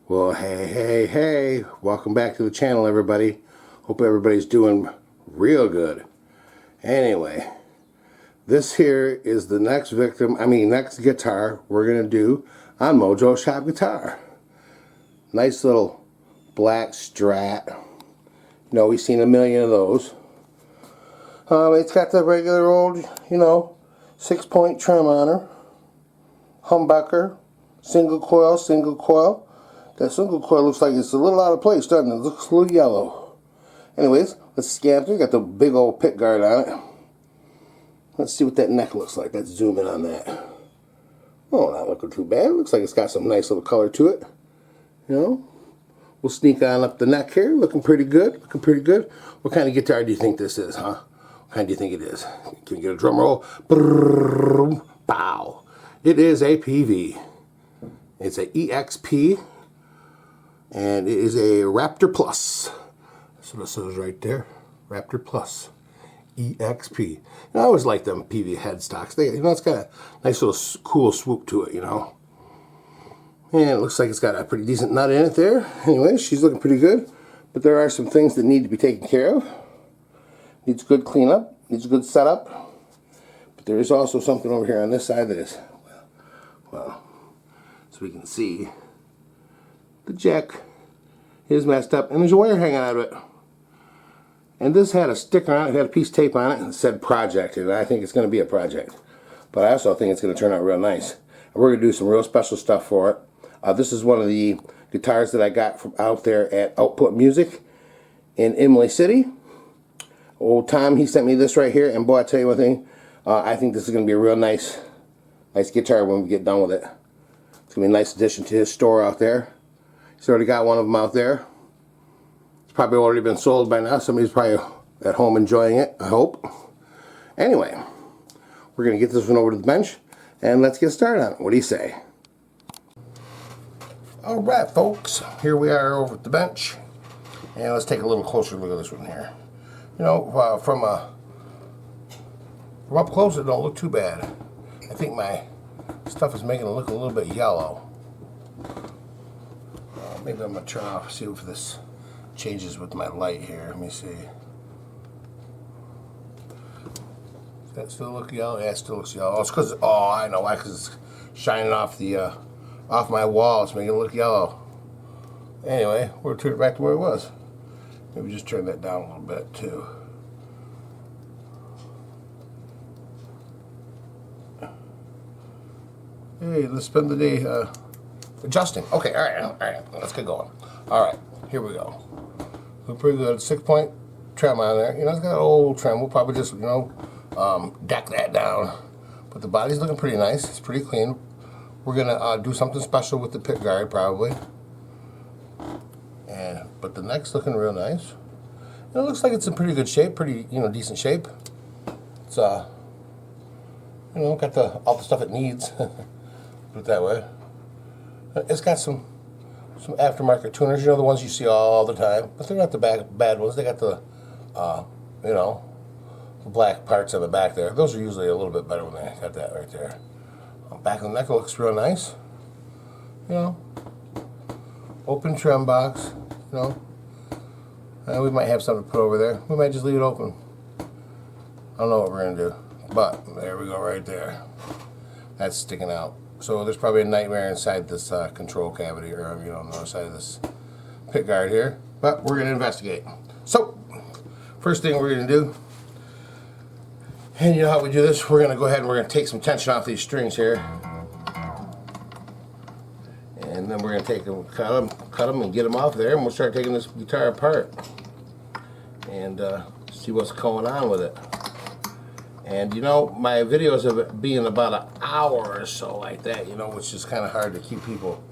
Well, hey, welcome back to the channel, everybody. Hope everybody's doing real good. Anyway, this here is the next next guitar we're going to do on Mojo Shop Guitar. Nice little black Strat. You know, we've seen a million of those. It's got the regular old, 6-point trim on her. Humbucker, single coil. That single coil looks like it's a little out of place, doesn't it? It looks a little yellow. Anyways, let's scan through. Got the big old pick guard on it. Let's see what that neck looks like. Let's zoom in on that. Oh, not looking too bad. It looks like it's got some nice little color to it. We'll sneak on up the neck here. Looking pretty good. What kind of guitar do you think this is, huh? What kind do you think it is? Can you get a drum roll? Brrr, pow. It is a Peavey. It's a EXP. And it is a Raptor Plus. That's what it says right there. Raptor Plus. EXP. I always like them Peavey headstocks. It's got a nice little cool swoop to it, And it looks like it's got a pretty decent nut in it there. Anyway, she's looking pretty good. But there are some things that need to be taken care of. Needs good cleanup. Needs a good setup. But there is also something over here on this side that is, well, so we can see the jack is messed up. And there's a wire hanging out of it. And this had a sticker on it. It had a piece of tape on it and it said project. And I think it's going to be a project. But I also think it's going to turn out real nice. And we're going to do some real special stuff for it. This is one of the guitars that I got from out there at Output Music in Imlay City. Old Tom, he sent me this right here, and boy, I tell you one thing, I think this is going to be a real nice guitar when we get done with it. It's going to be a nice addition to his store out there. He's already got one of them out there. It's probably already been sold by now. Somebody's probably at home enjoying it, I hope. Anyway, we're going to get this one over to the bench, and let's get started on it. What do you say? Alright folks, here we are over at the bench, and let's take a little closer look at this one here. From up close it don't look too bad. I think my stuff is making it look a little bit yellow. Maybe I'm going to turn off, see if this changes with my light here. Let me see. Does that still look yellow? Yeah, it still looks yellow. Oh, it's because, I know why, because it's shining off the off my wall. It's making it look yellow. Anyway, we'll turn it back to where it was. Maybe just turn that down a little bit too. Hey, let's spend the day adjusting. Okay, all right, let's get going. All right, here we go. Look pretty good. 6-point trim on there. It's got an old trim. We'll probably just deck that down. But the body's looking pretty nice. It's pretty clean. We're gonna do something special with the pick guard probably. But the neck's looking real nice. It looks like it's in pretty good shape, pretty decent shape. It's got all the stuff it needs. Put it that way. It's got some aftermarket tuners, the ones you see all the time, but they're not the bad ones. They got the the black parts on the back there. Those are usually a little bit better when they got that right there. Back of the neck looks real nice. Open trim box. We might have something to put over there. We might just leave it open. I don't know what we're going to do. But, there we go right there. That's sticking out. So there's probably a nightmare inside this control cavity, or on the other side of this pick guard here. But we're going to investigate. So, first thing we're going to do, and you know how we do this, we're going to go ahead and we're going to take some tension off these strings here. And then we're going to take them, cut them and get them off there, and we'll start taking this guitar apart and see what's going on with it. And my videos of it being about an hour or so like that, which is kind of hard to keep people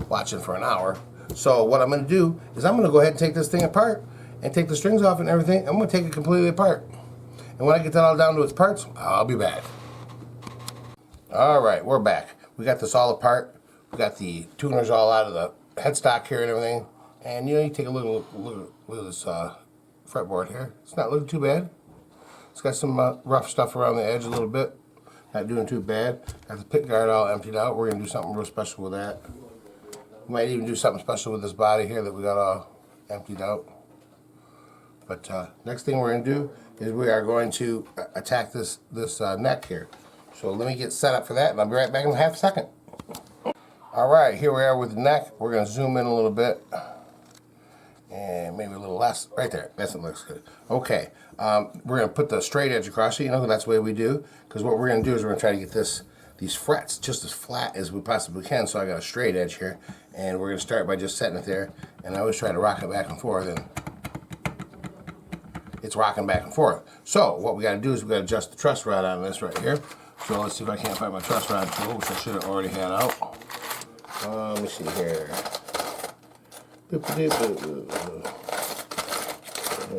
watching for an hour. So what I'm going to do is I'm going to go ahead and take this thing apart and take the strings off and everything. I'm going to take it completely apart. And when I get that all down to its parts, I'll be back. Alright, we're back. We got this all apart. We got the tuners all out of the headstock here and everything. And you take a look at this fretboard here. It's not looking too bad. It's got some rough stuff around the edge a little bit. Not doing too bad. Got the pick guard all emptied out. We're going to do something real special with that. We might even do something special with this body here that we got all emptied out. But next thing we're going to do is we are going to attack this neck here. So let me get set up for that, and I'll be right back in half a second. Alright, here we are with the neck. We're going to zoom in a little bit. And maybe a little less. Right there. That's what looks good. Okay. We're going to put the straight edge across it. You know, that's the way we do. Because what we're going to do is we're going to try to get these frets just as flat as we possibly can. So I got a straight edge here. And we're going to start by just setting it there. And I always try to rock it back and forth. And it's rocking back and forth. So what we got to do is we got to adjust the truss rod on this right here. So let's see if I can't find my truss rod tool, which I should have already had out. Let me see here.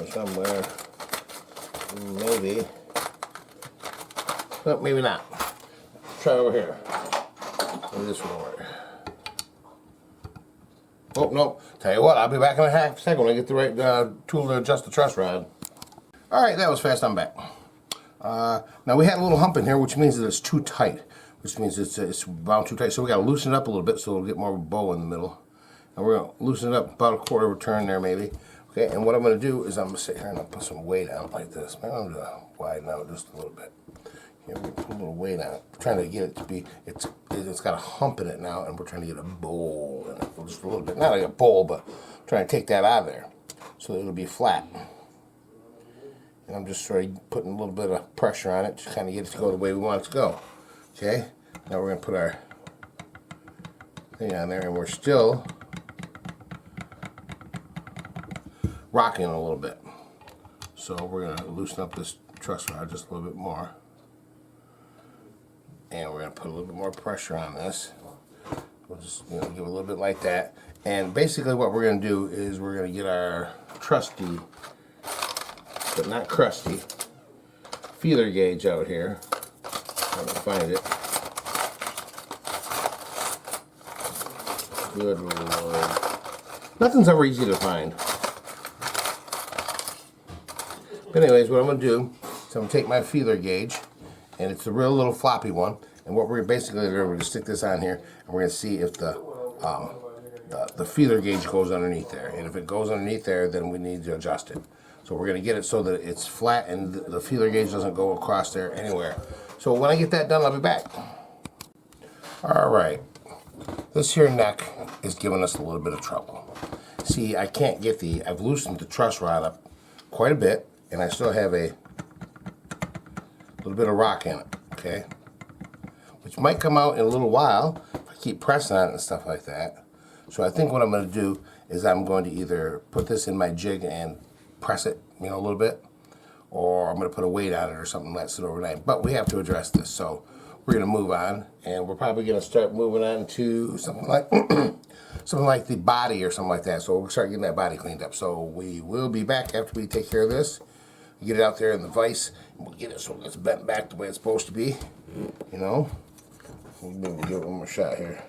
Somewhere. Maybe. No, maybe not. Try over here. Maybe this will work. Oh, no. Tell you what, I'll be back in a half second when I get the right tool to adjust the truss rod. Alright, that was fast. I'm back. Now we had a little hump in here, which means that it's too tight. Which means it's bound too tight. So we got to loosen it up a little bit so it'll get more of a bow in the middle. And we're going to loosen it up about a quarter of a turn there maybe. Okay, and what I'm going to do is I'm going to sit here and I'll put some weight on it like this. Maybe I'm going to widen out just a little bit. Here, we're going to put a little weight on it. I'm trying to get it to be, it's got a hump in it now, and we're trying to get a bowl in it. Just a little bit. Not like a bowl, but I'm trying to take that out of there so that it'll be flat. And I'm just sort of putting a little bit of pressure on it to kind of get it to go the way we want it to go. Okay, now we're going to put our thing on there, and we're still rocking a little bit. So we're going to loosen up this truss rod just a little bit more. And we're going to put a little bit more pressure on this. We'll just give it a little bit like that. And basically what we're going to do is we're going to get our trusty, but not crusty, feeler gauge out here. I'm going to find it. Good Lord. Nothing's ever easy to find. But anyways, what I'm going to do is I'm going to take my feeler gauge, and it's a real little floppy one, and what we're basically doing, we're going to stick this on here, and we're going to see if the feeler gauge goes underneath there. And if it goes underneath there, then we need to adjust it. So we're going to get it so that it's flat and the feeler gauge doesn't go across there anywhere. So when I get that done, I'll be back. Alright, this here neck is giving us a little bit of trouble. See, I can't get I've loosened the truss rod up quite a bit, and I still have a little bit of rock in it, okay? Which might come out in a little while if I keep pressing on it and stuff like that. So I think what I'm going to do is I'm going to either put this in my jig and press it, a little bit, or I'm going to put a weight on it or something like that overnight. But we have to address this, so we're going to move on, and we're probably going to start moving on to something like something like the body or something like that. So we'll start getting that body cleaned up. So we will be back after we take care of this. Get it out there in the vise, and we'll get it so it's bent back the way it's supposed to be. Maybe we'll give it one more shot here.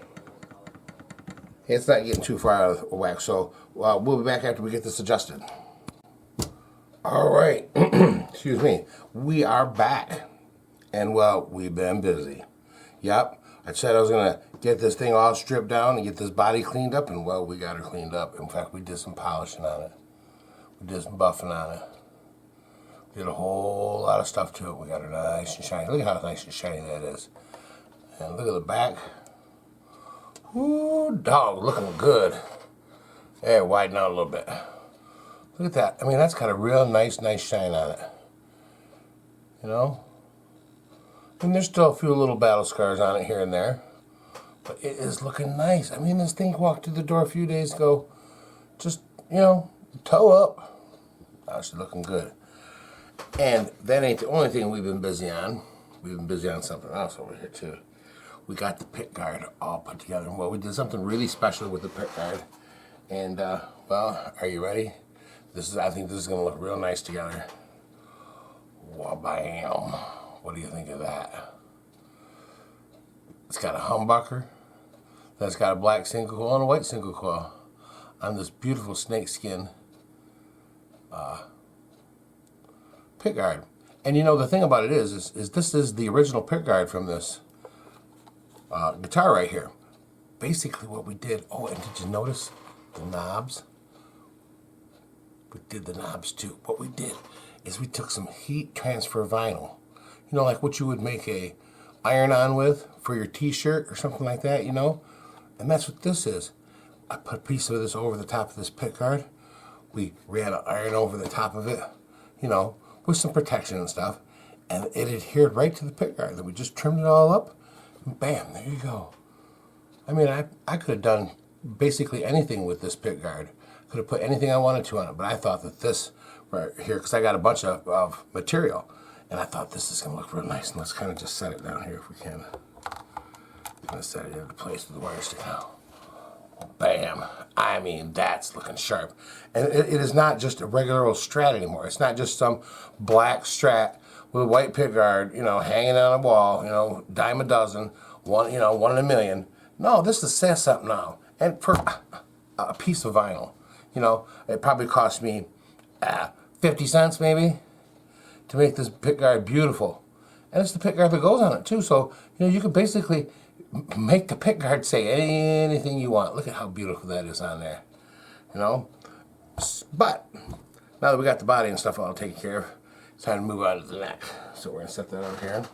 It's not getting too far out of whack, so we'll be back after we get this adjusted. Alright, excuse me, we are back, and well, we've been busy. Yep, I said I was going to get this thing all stripped down and get this body cleaned up, and well, we got her cleaned up. In fact, we did some polishing on it. We did some buffing on it. Did a whole lot of stuff to it. We got her nice and shiny. Look at how nice and shiny that is. And look at the back. Ooh, dog, looking good. There, widen out a little bit. Look at that. I mean, that's got a real nice shine on it. And there's still a few little battle scars on it here and there. But it is looking nice. I mean, this thing walked through the door a few days ago. Just, toe up. Now she's looking good. And that ain't the only thing we've been busy on. We've been busy on something else over here, too. We got the pick guard all put together. Well, we did something really special with the pick guard. And, well, are you ready? I think this is going to look real nice together. Wabam. What do you think of that? It's got a humbucker. That's got a black single coil and a white single coil on this beautiful snake skin pick guard. And you know, the thing about it is this is the original pickguard from this guitar right here. Basically what we did, oh, and did you notice the knobs? We did the knobs too. What we did is we took some heat transfer vinyl. You know, like what you would make a iron-on with for your t-shirt or something like that, you know? And that's what this is. I put a piece of this over the top of this pickguard. We ran an iron over the top of it, you know, with some protection and stuff. And it adhered right to the pickguard. Then we just trimmed it all up, and bam, there you go. I mean, I could have done basically anything with this pickguard. Could have put anything I wanted to on it, but I thought that this right here, because I got a bunch of material, and I thought this is going to look real nice. And let's kind of just set it down here if we can. I'm going to set it into place with the wire sticking out. Bam. I mean, that's looking sharp. And it is not just a regular old Strat anymore. It's not just some black Strat with a white pickguard, you know, hanging on a wall, you know, dime a dozen, one, you know, 1 in a million. No, this is saying something now. And for a piece of vinyl, you know, it probably cost me 50 cents maybe to make this pickguard beautiful. And it's the pickguard that goes on it too. So, you know, you could basically make the pickguard say anything you want. Look at how beautiful that is on there, you know. But now that we got the body and stuff all taken care of, it's time to move on to the neck. So we're gonna set that over here.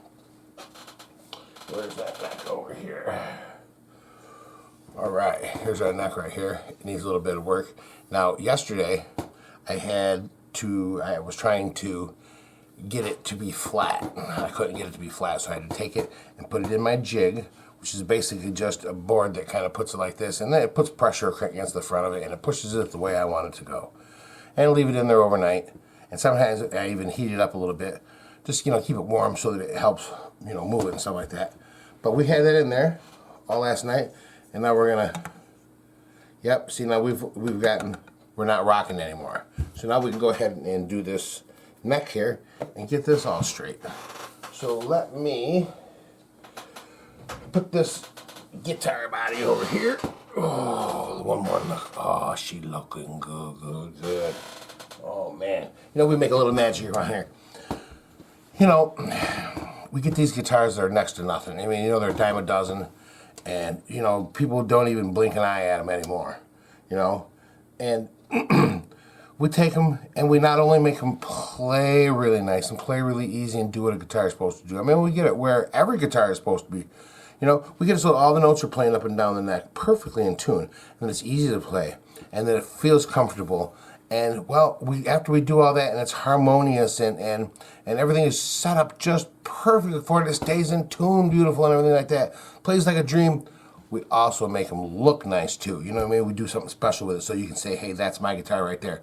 Where's that neck over here? All right, here's our neck right here. It needs a little bit of work. Now, yesterday, I was trying to get it to be flat. I couldn't get it to be flat, so I had to take it and put it in my jig, which is basically just a board that kind of puts it like this, and then it puts pressure against the front of it, and it pushes it the way I want it to go. And leave it in there overnight, and sometimes I even heat it up a little bit, just, you know, keep it warm so that it helps, you know, move it and stuff like that. But we had that in there all last night, and now we're gonna, yep, see, now we're not rocking anymore. So now we can go ahead and do this neck here and get this all straight. So let me put this guitar body over here. Oh, the one more look. Oh, she looking good. Oh man, you know, we make a little magic around here. You know, we get these guitars that are next to nothing. I mean, you know, they're a dime a dozen, and you know, people don't even blink an eye at them anymore. You know, and we take them and we not only make them play really nice and play really easy and do what a guitar is supposed to do. I mean, we get it where every guitar is supposed to be. You know, we get it so all the notes are playing up and down the neck perfectly in tune, and it's easy to play, and that it feels comfortable. And well, after we do all that, and it's harmonious, and everything is set up just perfectly for it, it stays in tune, beautiful, and everything like that. Plays like a dream. We also make them look nice too. You know what I mean? We do something special with it, so you can say, "Hey, that's my guitar right there."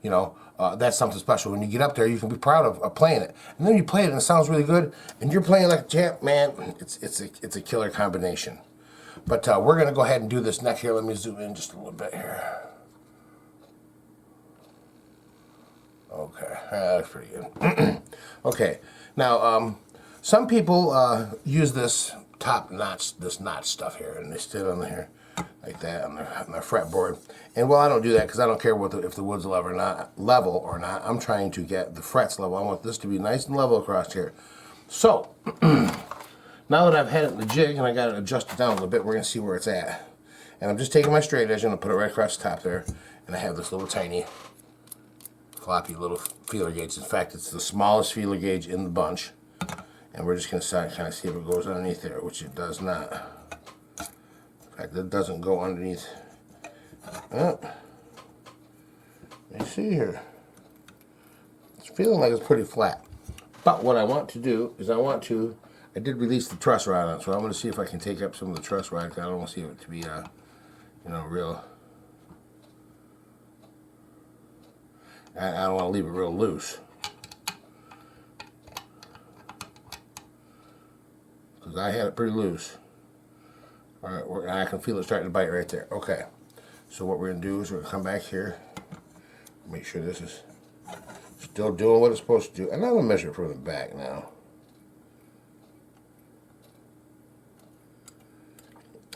You know, that's something special. When you get up there, you can be proud of playing it. And then you play it and it sounds really good, and you're playing like a champ, man. It's a killer combination. But we're gonna go ahead and do this neck here. Let me zoom in just a little bit here. Okay, that's pretty good. Okay, now some people use this notch stuff here, and they sit on here like that on their fretboard. And well, I don't do that because I don't care if the wood's level or not. I'm trying to get the frets level. I want this to be nice and level across here. So now that I've had it in the jig and I got it adjusted down a little bit, we're gonna see where it's at. And I'm just taking my straight edge and I'm gonna put it right across the top there. And I have this little tiny floppy little feeler gauge. In fact, it's the smallest feeler gauge in the bunch. And we're just gonna kind of see if it goes underneath there, which it does not. In fact, it doesn't go underneath. Let me see here. It's feeling like it's pretty flat. But what I want to do is I did release the truss rod on it, so I'm going to see if I can take up some of the truss rod, because I don't want to see it to be, you know, real. I don't want to leave it real loose. Because I had it pretty loose. Alright, I can feel it starting to bite right there. Okay. So what we're going to do is we're going to come back here. Make sure this is still doing what it's supposed to do. And I'm going to measure it from the back now.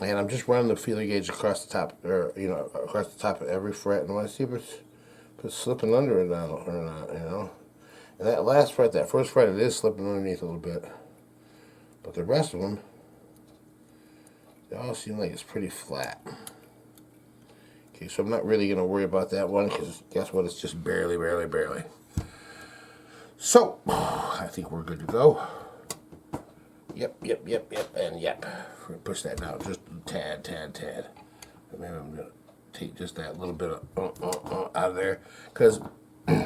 And I'm just running the feeler gauge across the top, or you know, across the top of every fret. And I want to see if it's slipping under it now or not, you know. And that last fret, that first fret, it is slipping underneath a little bit. But the rest of them, they all seem like it's pretty flat. Okay, so I'm not really going to worry about that one because guess what? It's just barely. So, I think we're good to go. Yep, and yep. We're going to push that down just a tad. Maybe I'm going to take just that little bit of out of there because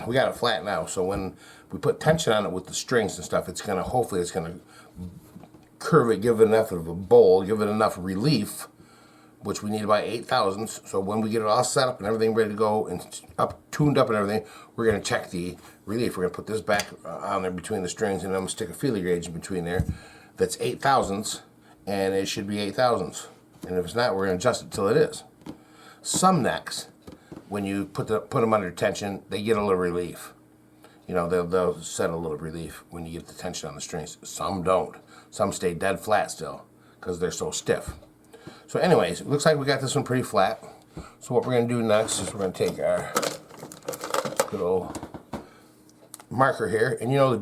we got it flat now. So when we put tension on it with the strings and stuff, hopefully it's going to curve it, give it enough of a bowl, give it enough relief, which we need about 8 thousandths. So when we get it all set up and everything ready to go and tuned up and everything, we're going to check the relief. We're going to put this back on there between the strings, and I'm going to stick a feeler gauge in between there. That's 8 thousandths, and it should be 8 thousandths. And if it's not, we're going to adjust it till it is. Some necks, when you put them under tension, they get a little relief. You know, they'll set a little relief when you get the tension on the strings. Some don't. Some stay dead flat still because they're so stiff. So anyways, it looks like we got this one pretty flat. So what we're going to do next is we're going to take our good old marker here, and you know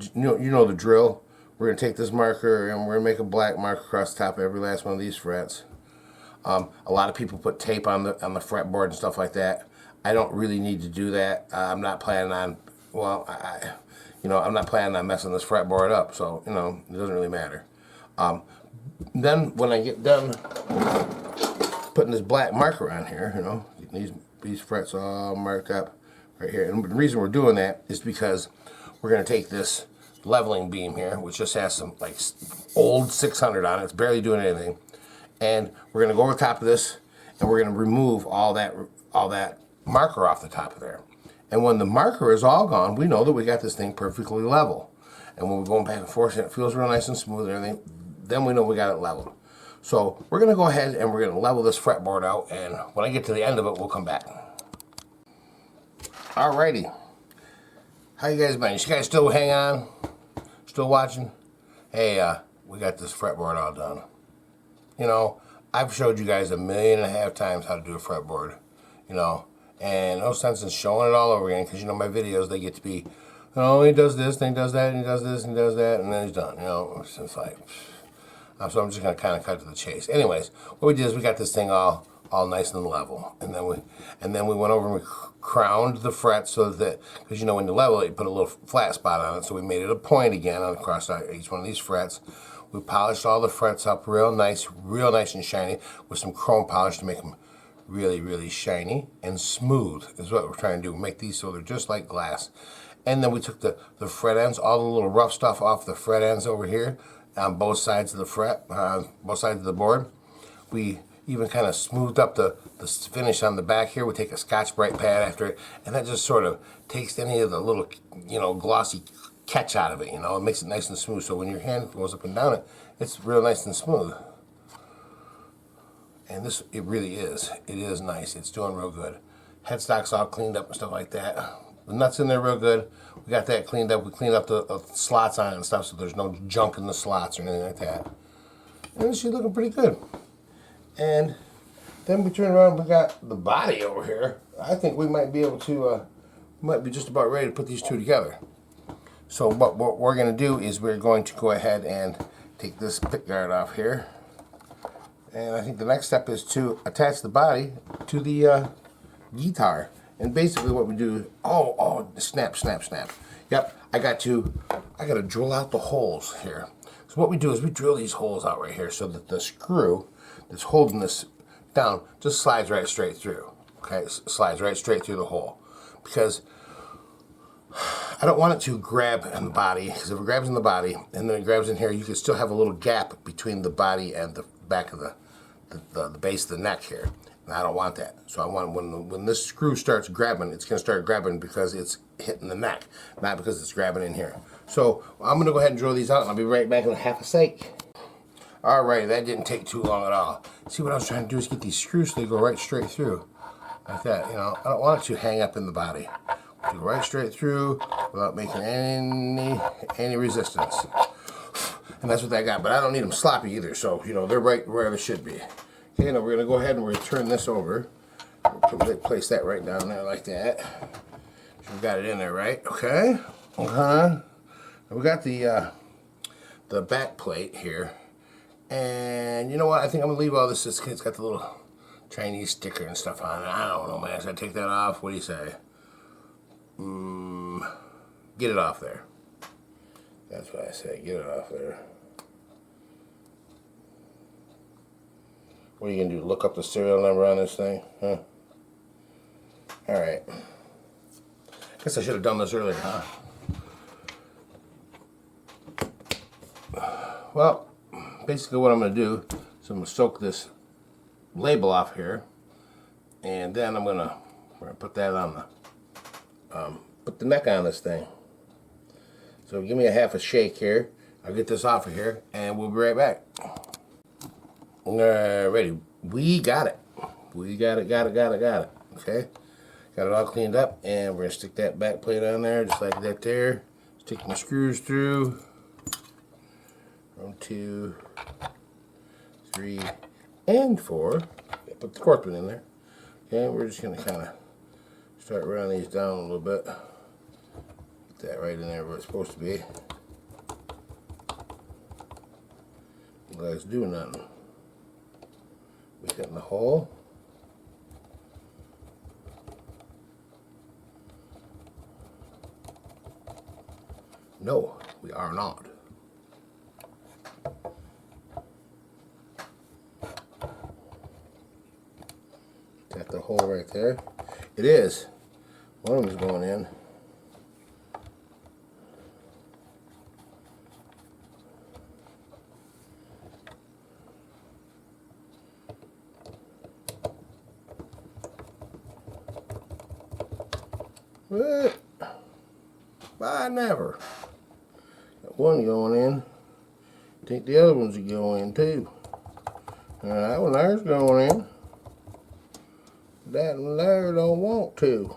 the drill. We're going to take this marker and we're going to make a black mark across the top of every last one of these frets. A lot of people put tape on the fretboard and stuff like that. I don't really need to do that. I'm not planning on, well, I'm not planning on messing this fretboard up, so, you know, it doesn't really matter. Then when I get done putting this black marker on here, you know, these frets all marked up right here. And the reason we're doing that is because we're going to take this leveling beam here, which just has some like old 600 on it. It's barely doing anything. And we're going to go over the top of this and we're going to remove all that marker off the top of there. And when the marker is all gone, we know that we got this thing perfectly level. And when we're going back and forth and it feels real nice and smooth and everything, then we know we got it leveled. So we're going to go ahead and we're going to level this fretboard out, and when I get to the end of it, we'll come back. Alrighty. How you guys been? You guys still hang on? Still watching? Hey, we got this fretboard all done. You know, I've showed you guys 1.5 million times how to do a fretboard. You know, and no sense in showing it all over again, because you know my videos, they get to be, oh, he does this, then he does that, and he does this, and he does that, and then he's done. You know, it's like, so I'm just going to kind of cut to the chase. Anyways, what we did is we got this thing all nice and level, and then we went over and we crowned the fret so that, because you know when you level it, you put a little flat spot on it, so we made it a point again across each one of these frets. We polished all the frets up real nice and shiny with some chrome polish to make them really shiny and smooth is what we're trying to do. Make these so they're just like glass. And then we took the fret ends, all the little rough stuff off the fret ends over here on both sides of the fret, both sides of the board. We even kind of smoothed up the finish on the back here. We take a Scotch-Brite pad after it, and that just sort of takes any of the little, you know, glossy catch out of it, you know. It makes it nice and smooth, so when your hand goes up and down it, it's real nice and smooth. And this, it really is. It is nice. It's doing real good. Headstock's all cleaned up and stuff like that. The nuts in there real good. We got that cleaned up. We cleaned up the slots on it and stuff, so there's no junk in the slots or anything like that. And she's looking pretty good. And then we turn around and we got the body over here. I think we might be able to, might be just about ready to put these two together. So what we're going to do is we're going to go ahead and take this pick guard off here. And I think the next step is to attach the body to the guitar. And basically what we do, snap. Yep, I got to drill out the holes here. So what we do is we drill these holes out right here so that the screw that's holding this down just slides right straight through. Okay, slides right straight through the hole. Because I don't want it to grab in the body, because if it grabs in the body and then it grabs in here, you can still have a little gap between the body and the back of the base of the neck here. And I don't want that. So I want when this screw starts grabbing, it's going to start grabbing because it's hitting the neck, not because it's grabbing in here. So I'm going to go ahead and drill these out, and I'll be right back in half a sec. Alright, that didn't take too long at all. See, what I was trying to do is get these screws so they go right straight through. Like that, you know. I don't want it to hang up in the body. Go right straight through without making any resistance. And that's what I got. But I don't need them sloppy either, so, you know, they're right where they should be. Okay, now we're going to go ahead and we're going to turn this over. We'll place that right down there like that. So we got it in there, right? Okay. We got the back plate here, and you know what? I think I'm gonna leave all this. It's got the little Chinese sticker and stuff on it. I don't know, man. Should I take that off? What do you say? Get it off there. That's what I say. Get it off there. What are you gonna do? Look up the serial number on this thing, huh? All right. Guess I should have done this earlier, huh? Well, basically what I'm going to do is I'm going to soak this label off here, and then we're going to put that on the put the neck on this thing. So give me a half a shake here. I'll get this off of here, and we'll be right back. Ready? We got it. We got it. Okay. Got it all cleaned up, and we're going to stick that back plate on there just like that there. Stick my screws through. 1, 2, 3, and 4. Put the cork in there. Okay, we're just going to kind of start running these down a little bit. Get that right in there where it's supposed to be. Let's do nothing. We get in the hole. No, we are not. Got the hole right there. It is. One of them's going in. What? Bye, never. Got one going in. I think the other ones are going in too. That one there's going in. That one there don't want to.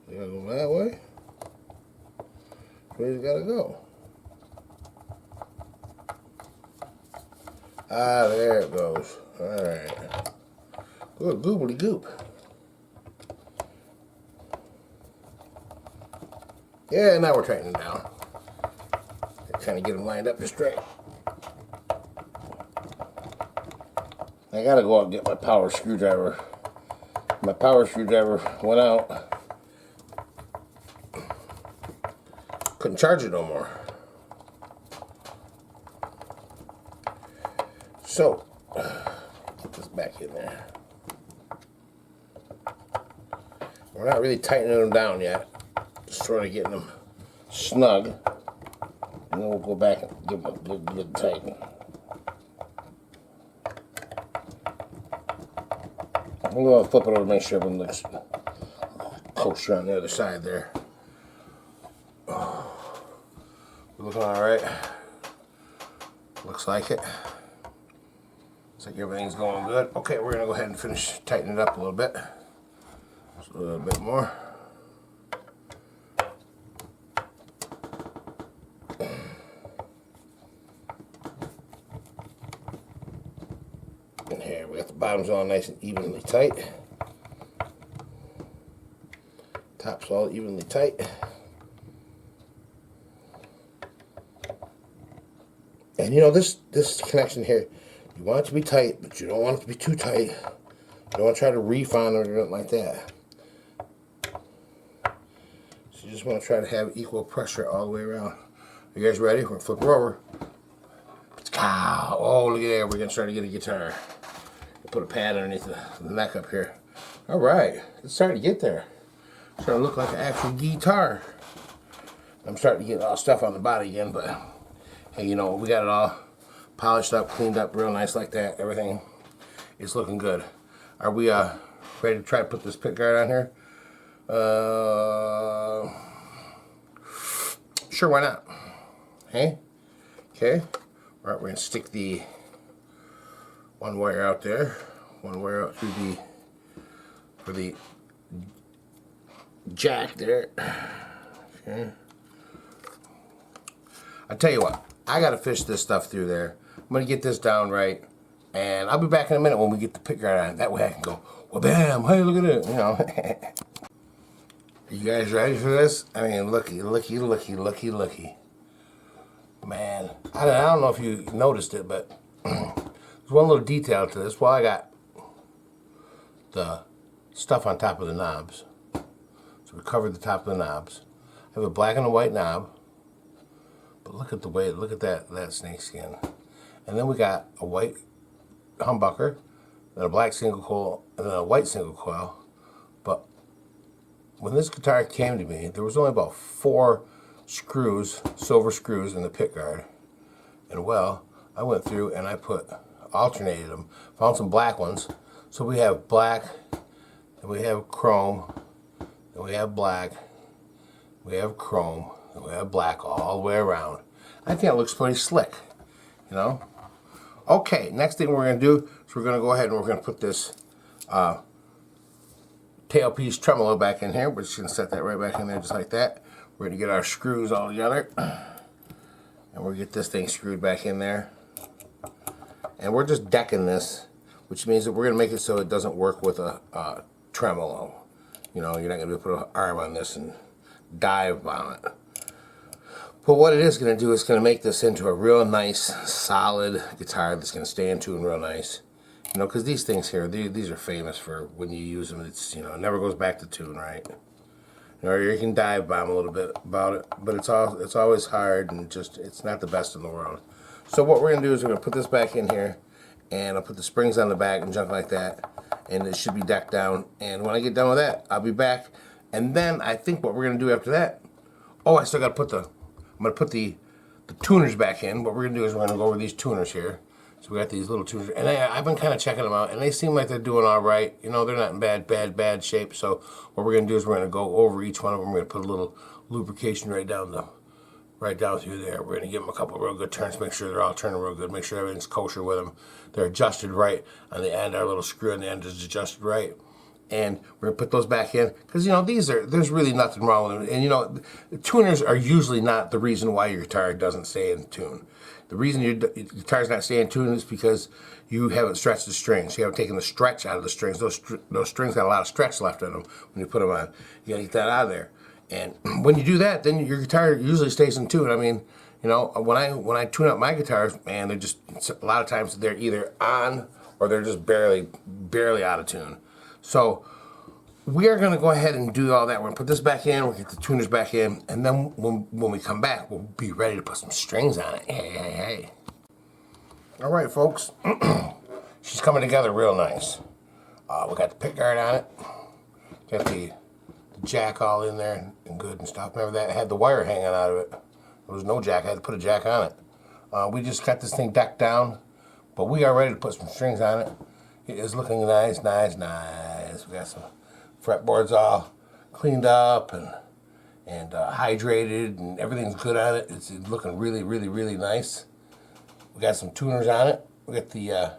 You gotta go that way. Where's it gotta go? Ah, there it goes. Alright. Good goobly goop. Yeah, now we're tightening down. Kind of get them lined up just right. I gotta go out and get my power screwdriver. My power screwdriver went out. Couldn't charge it no more. So, get this back in there. We're not really tightening them down yet. Just sort of getting them snug. And then we'll go back and give them a good tighten. I'm going to flip it over to make sure everything looks kosher on the other side there. Looking alright. Looks like it. Looks like everything's going good. Okay, we're going to go ahead and finish tightening it up a little bit. Just a little bit more. And here, we got the bottoms all nice and evenly tight. Top's all evenly tight. And you know, this connection here, you want it to be tight, but you don't want it to be too tight. You don't want to try to reef on it or anything like that. So you just want to try to have equal pressure all the way around. Are you guys ready? We're going to flip her over. Oh, look at that. We're going to start to get a guitar. We'll put a pad underneath the neck up here. All right. It's starting to get there. It's starting to look like an actual guitar. I'm starting to get all stuff on the body again, but hey, you know, we got it all polished up, cleaned up real nice like that. Everything is looking good. Are we ready to try to put this pick guard on here? Sure, why not? Hey? Okay. All right, we're going to stick the one wire out there. One wire out through for the jack there. Okay. I tell you what, I gotta fish this stuff through there. I'm gonna get this down right, and I'll be back in a minute when we get the pick guard on. That way I can go, well, bam, hey, look at it, you know. You guys ready for this? I mean, looky. Man, I don't know if you noticed it, but there's one little detail to this. Well, I got the stuff on top of the knobs. So we covered the top of the knobs. I have a black and a white knob. But look at the way, look at that snake skin. And then we got a white humbucker, then a black single coil, and then a white single coil. But when this guitar came to me, there was only about 4 screws, silver screws in the pick guard. And well, I went through and I alternated them, found some black ones. So we have black, and we have chrome, and we have black, we have chrome, and we have black all the way around. I think it looks pretty slick, you know? Okay, next thing we're going to do is we're going to go ahead and we're going to put this tailpiece tremolo back in here. We're just going to set that right back in there just like that. We're going to get our screws all together, and we'll get this thing screwed back in there. And we're just decking this, which means that we're going to make it so it doesn't work with a tremolo. You know, you're not going to be able to put an arm on this and dive on it. But what it is going to do is going to make this into a real nice, solid guitar that's going to stay in tune real nice. You know, because these things here, these are famous for when you use them, it's, you know, it never goes back to tune, right? Or you can dive bomb a little bit about it, but it's always hard and just, it's not the best in the world. So what we're going to do is we're going to put this back in here, and I'll put the springs on the back and junk like that, and it should be decked down. And when I get done with that, I'll be back. And then I think what we're going to do after that, oh, I still got to put I'm going to put the tuners back in. What we're going to do is we're going to go over these tuners here. So we got these little tuners, and I've been kind of checking them out, and they seem like they're doing all right. You know, they're not in bad shape. So what we're going to do is we're going to go over each one of them. We're going to put a little lubrication right down through there. We're going to give them a couple of real good turns, make sure they're all turning real good, make sure everything's kosher with them. They're adjusted right on the end. Our little screw on the end is adjusted right. And we're going to put those back in, because, you know, there's really nothing wrong with them. And, you know, the tuners are usually not the reason why your guitar doesn't stay in tune. The reason your guitar's not staying in tune is because you haven't stretched the strings. You haven't taken the stretch out of the strings. Those strings got a lot of stretch left in them when you put them on. You got to get that out of there. And when you do that, then your guitar usually stays in tune. I mean, you know, when I tune up my guitars, man, they're just, a lot of times they're either on or they're just barely out of tune. So we are going to go ahead and do all that. We're going to put this back in, we'll get the tuners back in, and then when we come back, we'll be ready to put some strings on it. Hey. All right, folks. She's coming together real nice. We got the pick guard on it. Got the jack all in there and good and stuff. Remember that? It had the wire hanging out of it. There was no jack. I had to put a jack on it. We just got this thing decked down, but we are ready to put some strings on it. It is looking nice. We got some fretboards all cleaned up and hydrated, and everything's good on it. It's looking really nice. We got some tuners on it. We got the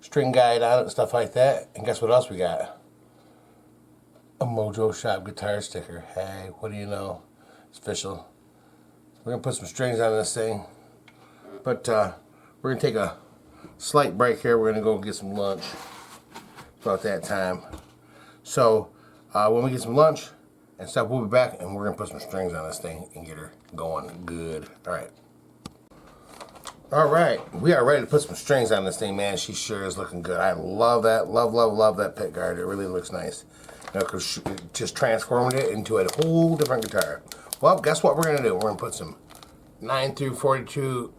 string guide on it and stuff like that. And guess what else we got? A Mojo Shop guitar sticker. Hey, what do you know? It's official. We're gonna put some strings on this thing, but we're gonna take a slight break here. We're gonna go get some lunch. About that time. So when we get some lunch and stuff, we'll be back, and we're gonna put some strings on this thing and get her going good. All right, we are ready to put some strings on this thing, man. She sure is looking good. I love that, love that pick guard. It really looks nice. You know, because it just transformed it into a whole different guitar. Well, guess what we're gonna do? We're gonna put some 9 through 42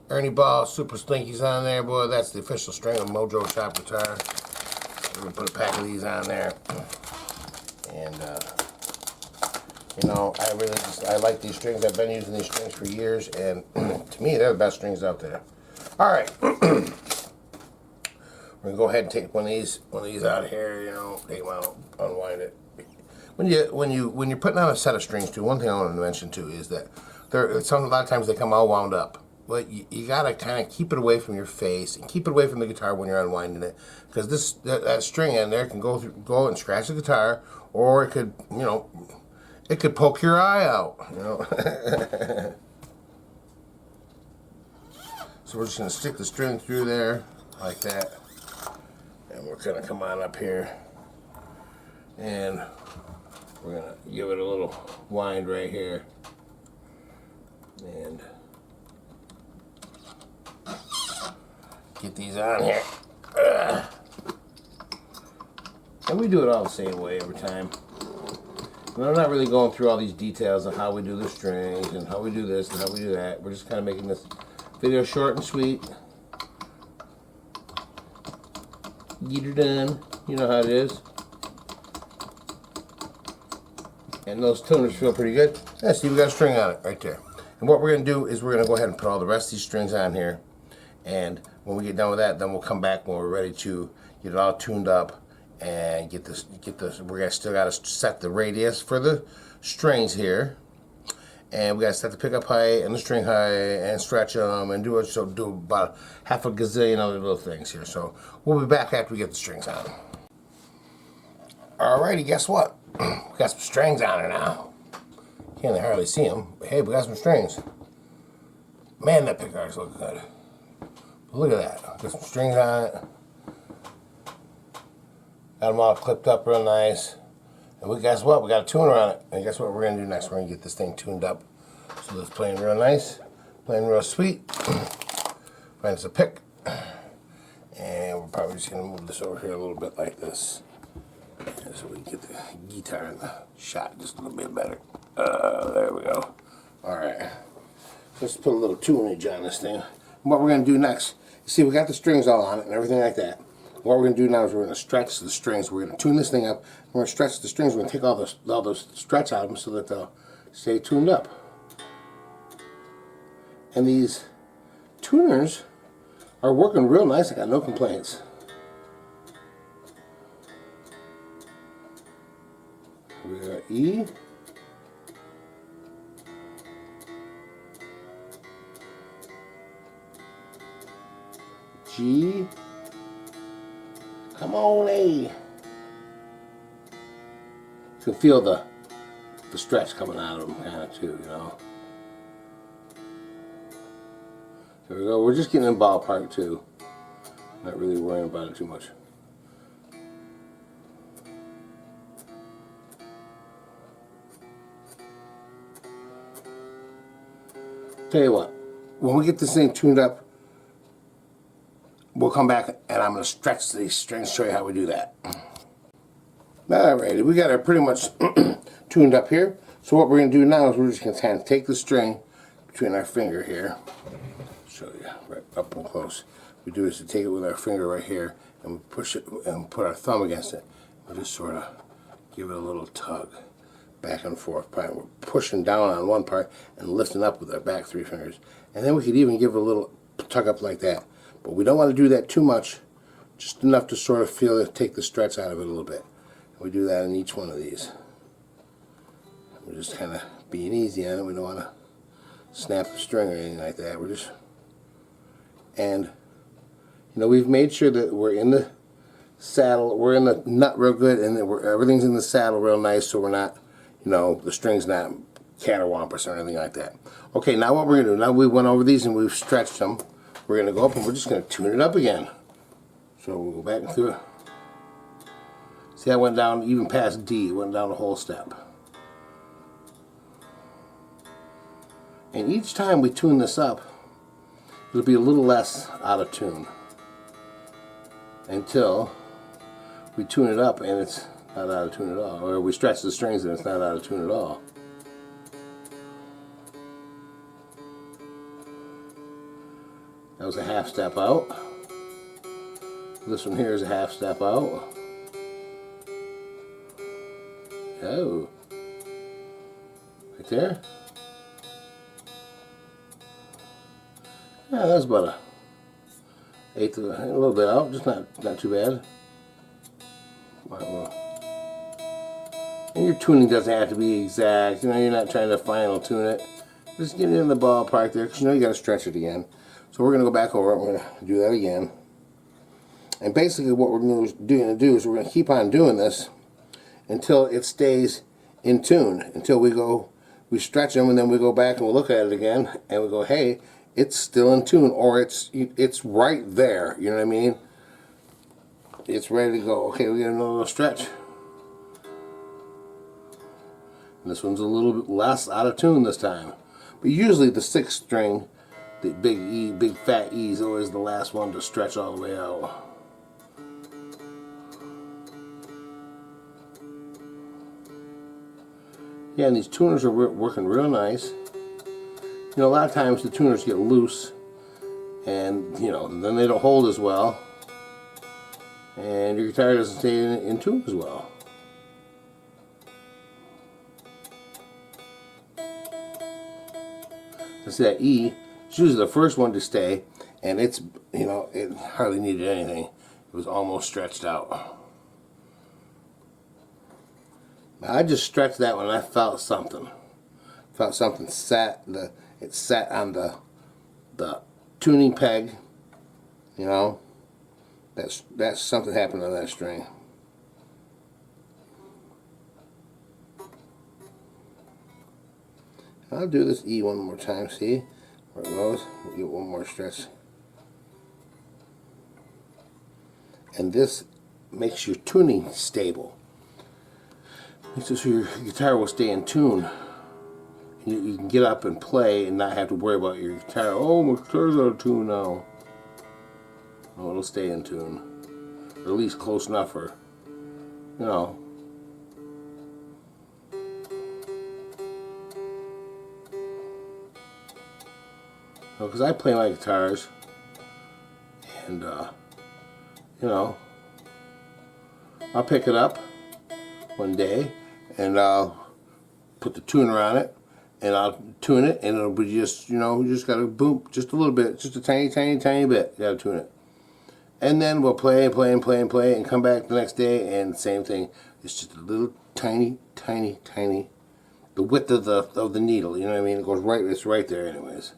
Ernie Ball Super Slinkies on there, boy. That's the official string of Mojo Shop guitar. We're gonna put a pack of these on there, and you know, I like these strings. I've been using these strings for years, and to me, they're the best strings out there. All right, we're gonna go ahead and take one of these out of here. You know, take them out, unwind it. When you're putting on a set of strings too, one thing I want to mention too is that a lot of times they come all wound up. But you gotta kind of keep it away from your face and keep it away from the guitar when you're unwinding it, because that string in there can go and scratch the guitar, or it could, you know, it could poke your eye out, you know. So we're just gonna stick the string through there like that, and we're gonna come on up here, and We're going to give it a little wind right here. And get these on here. And we do it all the same way every time. And I'm not really going through all these details of how we do the strings and how we do this and how we do that. We're just kind of making this video short and sweet. Get her done. You know how it is. And those tuners feel pretty good. Yeah, see, we got a string on it right there. And what we're going to do is we're going to go ahead and put all the rest of these strings on here. And when we get done with that, then we'll come back when we're ready to get it all tuned up and get this. We're gonna still got to set the radius for the strings here, and we got to set the pickup height and the string height and stretch them and do about half a gazillion other little things here. So we'll be back after we get the strings on. Alrighty, guess what? We got some strings on her now. Can't hardly see them, but hey, we got some strings. Man, that pickguard's looking good. Look at that. Got some strings on it. Got them all clipped up real nice. And guess what? We got a tuner on it. And guess what we're going to do next? We're going to get this thing tuned up. So it's playing real nice. Playing real sweet. Find us a pick. And we're probably just going to move this over here a little bit like this. So we can get the guitar in the shot just a little bit better. There we go. Alright. Let's put a little tunage on this thing. And what we're going to do next, you see we got the strings all on it and everything like that. What we're going to do now is we're going to stretch the strings. We're going to tune this thing up. We're going to stretch the strings. We're going to take all those stretch out of them so that they'll stay tuned up. And these tuners are working real nice. I got no complaints. We got E. G. Come on, A. You can feel the stretch coming out of them kind of too, you know. There we go. We're just getting in ballpark too. Not really worrying about it too much. Tell you what, when we get this thing tuned up, we'll come back and I'm going to stretch these strings, show you how we do that. Alrighty, we got it pretty much tuned up here. So what we're going to do now is we're just going to kind of take the string between our finger here. Show you right up and close. We do is to take it with our finger right here and we push it and put our thumb against it. We'll just sort of give it a little tug back and forth. We're pushing down on one part and lifting up with our back three fingers. And then we could even give it a little tug up like that. But we don't want to do that too much, just enough to sort of feel it, take the stretch out of it a little bit. And we do that in each one of these. We're just kind of being easy on it. We don't want to snap the string or anything like that. We're just, and you know, we've made sure that we're in the saddle, we're in the nut real good, and that everything's in the saddle real nice, so we're not, you know, the string's not catterwampus or anything like that. Okay, now what we're going to do, now we went over these and we've stretched them. We're going to go up and we're just going to tune it up again. So we'll go back and through it. See, I went down even past D, went down a whole step. And each time we tune this up, it'll be a little less out of tune. Until we tune it up and it's not out of tune at all. Or we stretch the strings and it's not out of tune at all. That was a half step out. This one here is a half step out. Oh. Right there. Yeah, that's about a eighth of a little bit out, just not too bad. And your tuning doesn't have to be exact. You know, you're not trying to final tune it. Just get it in the ballpark there, because you know you got to stretch it again. So we're going to go back over it. We're going to do that again. And basically what we're going to do is we're going to keep on doing this until it stays in tune. Until we stretch them and then we go back and we look at it again and we go, hey, it's still in tune, or it's right there. You know what I mean? It's ready to go. Okay, we got another little stretch. And this one's a little bit less out of tune this time. But usually the 6th string, the big E, big fat E, is always the last one to stretch all the way out. Yeah, and these tuners are working real nice. You know, a lot of times the tuners get loose, and you know, then they don't hold as well, and your guitar doesn't stay in tune as well. See that E, it's usually the first one to stay, and it's, you know, it hardly needed anything. It was almost stretched out. I just stretched that one and I felt something. Felt something it sat on the tuning peg, you know. That's something happened on that string. I'll do this E one more time, see where it goes? We'll get one more stretch. And this makes your tuning stable. Makes it so your guitar will stay in tune. You can get up and play and not have to worry about your guitar. Oh, my guitar's out of tune now. No, it'll stay in tune. Or at least close enough for, you know. Because I play my guitars, and you know, I'll pick it up one day and I'll put the tuner on it and I'll tune it, and it'll be just, you know, you just gotta boom just a little bit, just a tiny bit, you gotta tune it. And then we'll play and play and play and play and come back the next day and same thing. It's just a little tiny, the width of the needle, you know what I mean? It goes right, it's right there anyways.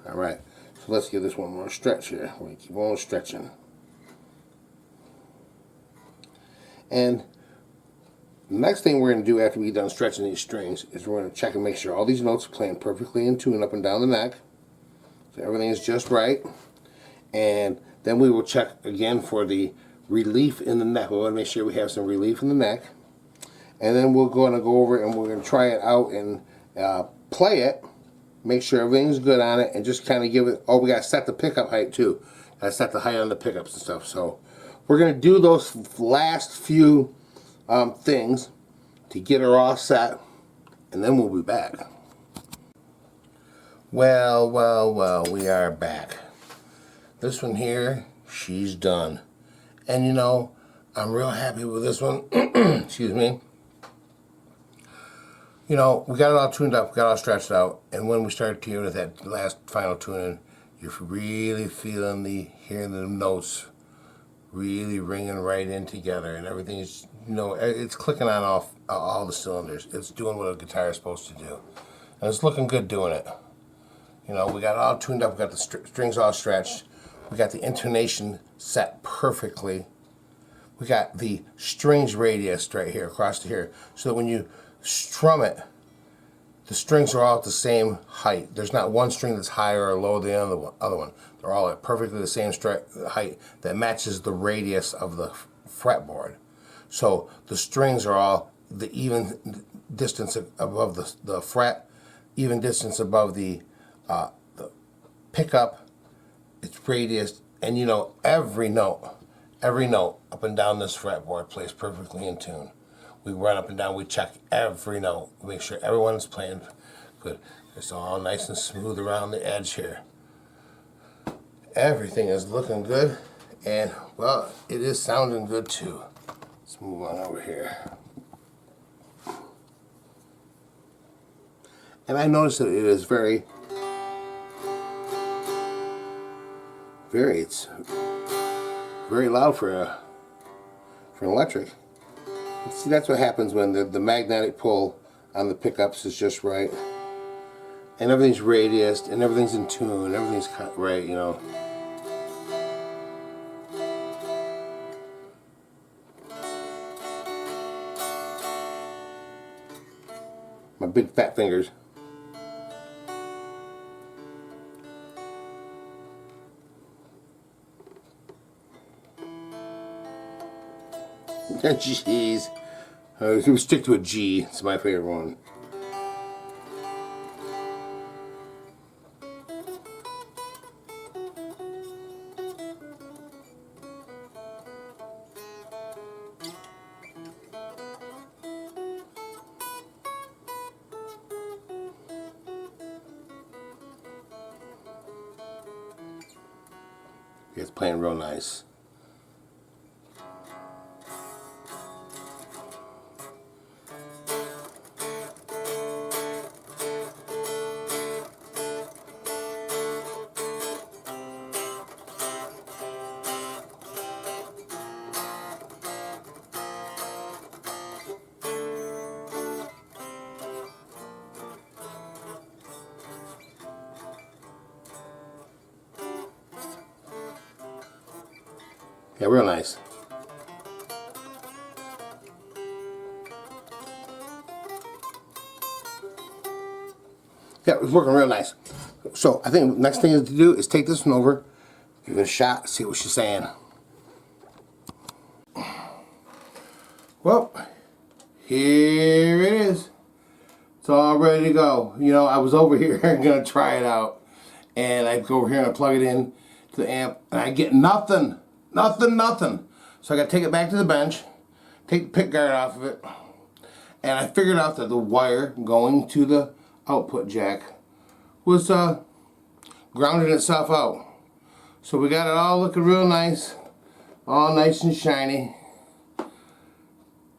Alright, so let's give this one more stretch here. We're going to keep on stretching. And the next thing we're going to do after we get done stretching these strings is we're going to check and make sure all these notes are playing perfectly in tune up and down the neck. So everything is just right. And then we will check again for the relief in the neck. We want to make sure we have some relief in the neck. And then we're going to go over and we're going to try it out and play it. Make sure everything's good on it, and just kind of give it. Oh, we got to set the pickup height too. Got to set the height on the pickups and stuff. So we're going to do those last few things to get her all set, and then we'll be back. Well, we are back. This one here, she's done, and you know, I'm real happy with this one. Excuse me. You know, we got it all tuned up, we got it all stretched out, and when we started tuning with that last final tuning, you're really feeling hearing the notes really ringing right in together, and everything is, you know, it's clicking on all the cylinders. It's doing what a guitar is supposed to do, and it's looking good doing it. You know, we got it all tuned up, we got the strings all stretched, we got the intonation set perfectly, we got the strings radius right here across here, so that when you strum it, the strings are all at the same height. There's not one string that's higher or lower than the other one. They're all at perfectly the same height that matches the radius of the fretboard. So the strings are all the even distance above the fret, even distance above the pickup, its radius, and you know, every note up and down this fretboard plays perfectly in tune. We run up and down, we check every note, make sure everyone's playing good. It's all nice and smooth around the edge here. Everything is looking good, and well, it is sounding good too. Let's move on over here. And I noticed that it is it's very loud for an electric. See, that's what happens when the magnetic pull on the pickups is just right, and everything's radiused, and everything's in tune, everything's cut right, you know. My big fat fingers. Jeez. We stick to a G. It's my favorite one. It's playing real nice. Yeah, real nice. Yeah, it's working real nice. So I think the next thing to do is take this one over, give it a shot, see what she's saying. Well, here it is. It's all ready to go. You know, I was over here gonna try it out, and I go over here and I plug it in to the amp, and I get nothing. Nothing. So I got to take it back to the bench, take the pick guard off of it, and I figured out that the wire going to the output jack was grounding itself out. So we got it all looking real nice, all nice and shiny,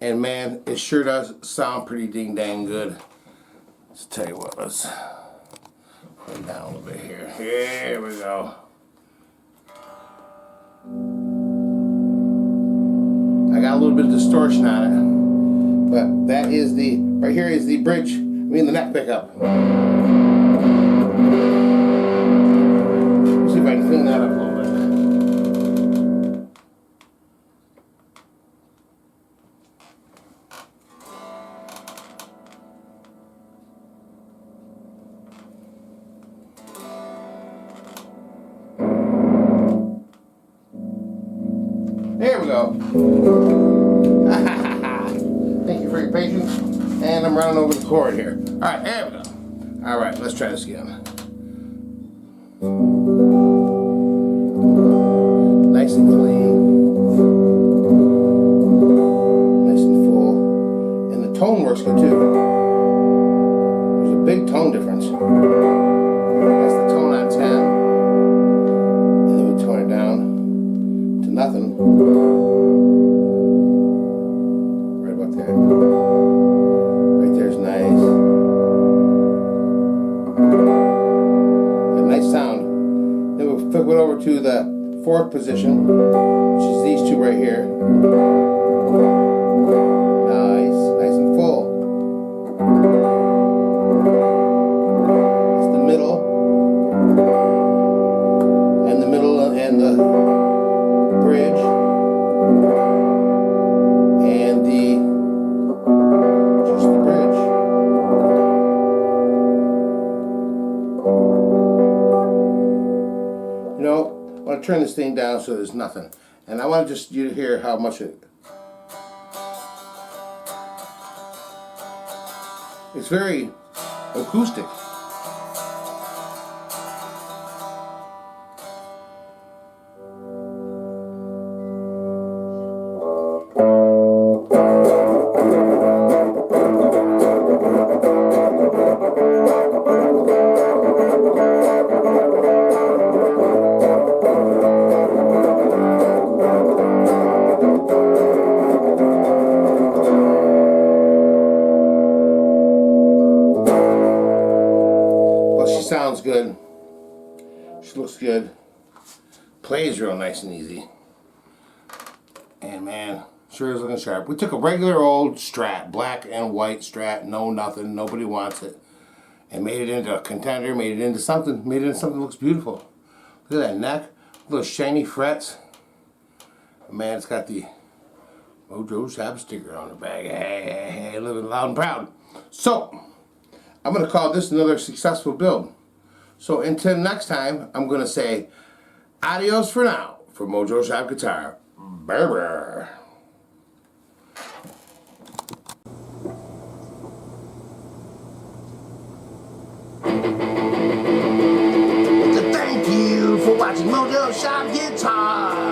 and man, it sure does sound pretty ding dang good. Let's tell you what, let's put it down a little bit here. Here we go. I got a little bit of distortion on it, but that is the, right here is the bridge, the neck pickup. Let's see if I can clean that up a little bit. There we go. Thank you for your patience. And I'm running over the cord here. Alright, there we go. Alright, let's try this again. Nice and clean. Nice and full. And the tone works good too. There's a big tone difference. That's the tone on 10. And then we tone it down to nothing. Right about there. Right there's nice. A nice sound. Then we'll flip it over to the fourth position, which is these two right here. Nice and full. It's the middle. And the middle and the bridge. And just the bridge. You know, I want to turn this thing down so there's nothing. And I want just you to hear how much it's very acoustic. Sounds good. She looks good. Plays real nice and easy. And man, sure is looking sharp. We took a regular old Strat, black and white Strat, no nothing, nobody wants it, and made it into a contender, made it into something that looks beautiful. Look at that neck, little shiny frets. Man, it's got the Mojo Shop sticker on the back. Hey, living loud and proud. So, I'm going to call this another successful build. So until next time, I'm going to say adios for now for Mojo Shop Guitar. Brr. 4-shot guitar.